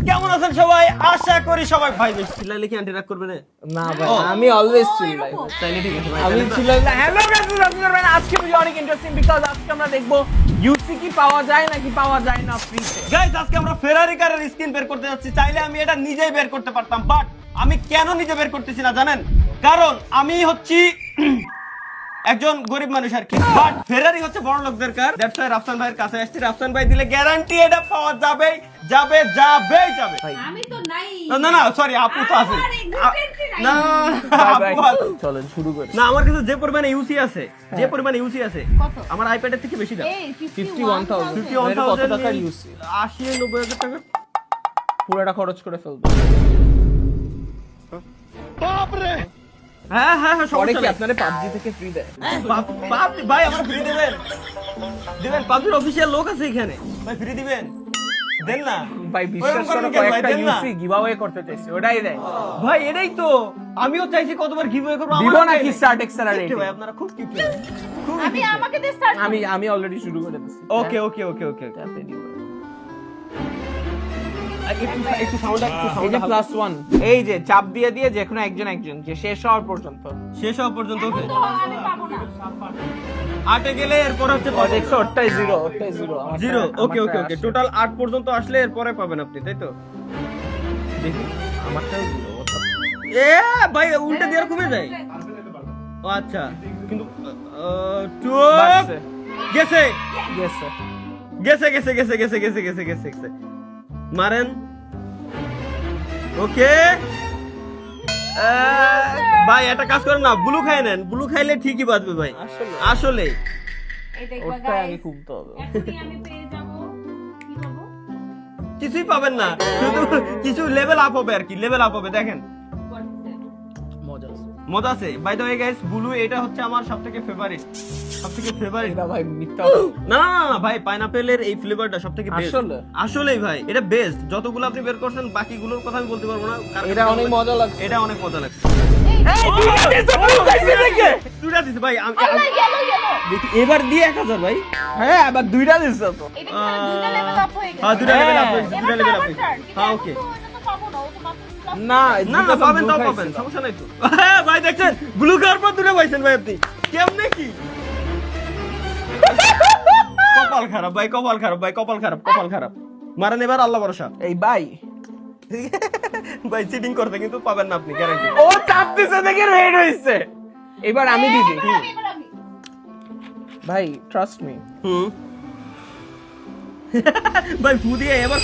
কেমন আছেন সবাই? আশা করি সবাই ভাই বেশ চিল্লাইলে কি আন্টি রাগ করবে না? না ভাই আমি অলওয়েজ চিল্লাই তাইলে ঠিক আছে ভাই। আমি চিল্লাই না। হ্যালো গাইস আপনারা মানে আজকে ভিডিও অনেক ইন্টারেস্টিং বিকজ আজকে আমরা দেখব ইউসি কি পাওয়া যায় নাকি পাওয়া যায় না ফ্রিতে। গাইস আজকে আমরা ফেরারি কারের স্ক্রিন বের করতে যাচ্ছি। চাইলে আমি এটা নিজেই বের করতে পারতাম, বাট আমি কেন নিজে বের করতেছি না জানেন? কারণ আমি হচ্ছি একজন গরিব মানুষ আর কি, বাট ফেরারি হচ্ছে বড় লোকদের কার। দ্যাটস ওয়াই রাফসান ভাইয়ের কাছে আসছি। রাফসান ভাই দিলে গ্যারান্টি এটা পাওয়া যাবে যাবে যাবে যাবে। আমি তো নাই। না না সরি, আপু তো আছে। না আপু আছে। চলেন শুরু করি। না আমার কাছে যে পরিমাণে ইউসি আছে, যে পরিমাণে ইউসি আছে কত? আমার আইপ্যাডের থেকে বেশি দাম। এই 51,000 51,000 কত টাকার ইউসি? 80-90,000 টাকা পুরোটা খরচ করে ফেলবো। হ্যাঁ হ্যাঁ হ্যাঁ পরে সমস্যা কি নেই। আপনারা পাবজি থেকে ফ্রি দেয়? ভাই আমার ফ্রি দিবেন? দিবেন? পাবজির অফিশিয়াল লোক আছে এখানে, ভাই ফ্রি দিবেন? দেন না ভাই বিশ্বাস করো কয়েকটা ইউসি গিভঅ্যাওয়ে করতে চাইছি ওটাই দেয়। ভাই এটাই তো আমিও চাইছি কতবার গিভঅ্যাওয়ে করব। দিব নাকি স্টার্ট এক্সট্রা রেট? ভাই আপনারা খুব কিউট। আমি আমাকে দিয়ে স্টার্ট আমি অলরেডি শুরু করে দিয়েছি। ওকে ওকে ওকে ওকে ট্যাপে দিব। একটু সাউন্ড এই যে +1 এই যে চাপ দিয়ে দিয়ে যে কোনো একজন যে শেষ হওয়ার পর্যন্ত শেষ হওয়া পর্যন্ত। ওকে তো আমি পাবো না। 8 এ গেলে এরপর হচ্ছে ও দেখছো ওটাই জিরো জিরো। ওকে ওকে ওকে টোটাল 8 পর্যন্ত আসলে এরপরে পাবেন আপনি, তাই তো? দেখি আমারটাও জিরো। এ ভাই উল্টে দিয়ে আর কমে যায়। ও আচ্ছা কিন্তু বাড়ছে। গেছে গেছে গেছে গেছে গেছে গেছে গেছে গেছে গেছে গেছে মারেন। ওকে ভাই একটা কাজ করেন না, ব্লু খাই নেন। ব্লু খাইলে ঠিকই বাঁচবে ভাই। আসলে এই দেখবা ওটাই আমি গাইস। খুলতে হবে। এখনই আমি পেয়ে যাব। কি পাবো? কিছুই পাবেন না, শুধু কিছু লেভেল আপ হবে আর কি, লেভেল আপ হবে। দেখেন মজা আছে। মজা আছে। By the way guys, blue এটা হচ্ছে আমার সবথেকে ফেভারিট এটা ভাই মিথ্যা না না না ভাই, পাইনাপেলের এই ফ্লেভারটা সবথেকে বেস্ট। আসলে? আসলেই ভাই এটা বেস্ট। যতগুলো আপনি বের করছেন বাকিগুলোর কথা আমি বলতে পারবো না, কারণ এটা অনেক মজা লাগছে। এটা অনেক মজা লাগছে। এই দুইটা দিছে ভাই। আমি আল্লাহ গেলো গেলো। দেখি এবার দিয়ে 1000 ভাই। হ্যাঁ আবার দুইটা দিছ তো। এটা কি দুইটা লেভেল আপ হয়ে গেছে? হ্যাঁ দুইটা লেভেল আপ হ্যাঁ। হয়েছে, দুইটা লেভেল আপ হয়েছে। হ্যাঁ ওকে। এটা তো পাবো না, ও তো মাত্র plus না না না পাবেন, তাও পাবেন, সমস্যা নাই তো। হ্যাঁ ভাই দেখছেন ব্লু কার পর দুটো পাইছেন ভাই আপনি। কেমনে কি? কপাল খারাপ ভাই, কপাল খারাপ ভাই, কপাল খারাপ, কপাল খারাপ। মারেন এবার, আল্লাহ ভরসা। এই ভাই ভাই চিটিং করতে কিন্তু পাবেন না আপনি, গ্যারান্টি। ও চাপ দিছে দেখে রেড হইছে। এবার আমি দিদি এবার আমি। ভাই ট্রাস্ট মি। ভাই ফু দিয়ে এবার